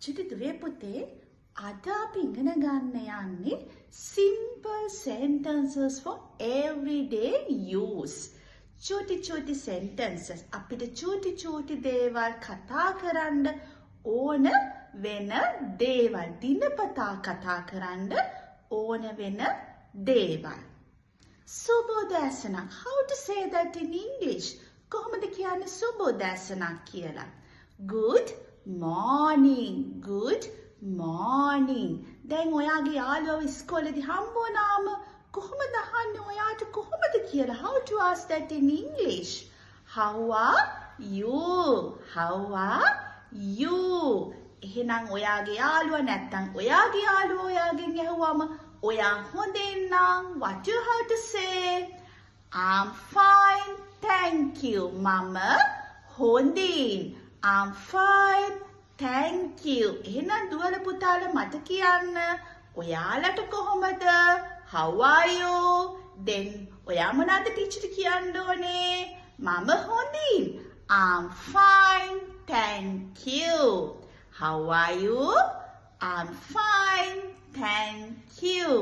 චුටි දුවේ පුතේ අද අපි ඉගෙන ගන්න යන්නේ simple sentences for everyday use. චුටි sentences අපිට චුටි දේවල් කතා කරන්න ඕන වෙන දේවල් දිනපතා කතා කරන්න ඕන වෙන දේවල්. සුබෝදෑසනක්. How to say that in English? කොහොමද කියන්නේ සුබෝදෑසනක් කියලා? Good morning. Good morning. දැන් ඔයාගේ යාළුවෝ ඉස්කෝලේදී හම්බ වුණාම කොහොමද අහන්නේ ඔයාට කොහොමද කියලා? How to ask that in English? How are you? How are you? එහෙනම් ඔයාගේ යාළුවා නැත්තම් ඔයාගේ යාළුවෝ ඔයාගෙන් ඇහුවම ඔයා හොඳින් නම් what you have to say? I'm fine, thank you. මම හොඳින්. I'm fine, thank you. එහෙනම් දුවල පුතාලා මට කියන්න ඔයාලට කොහොමද? How are you? then ඔයා මොනවද ටීචර්ට කියන්න ඕනේ? මම හොඳින්. I'm fine, thank you. How are you? I'm fine, thank you.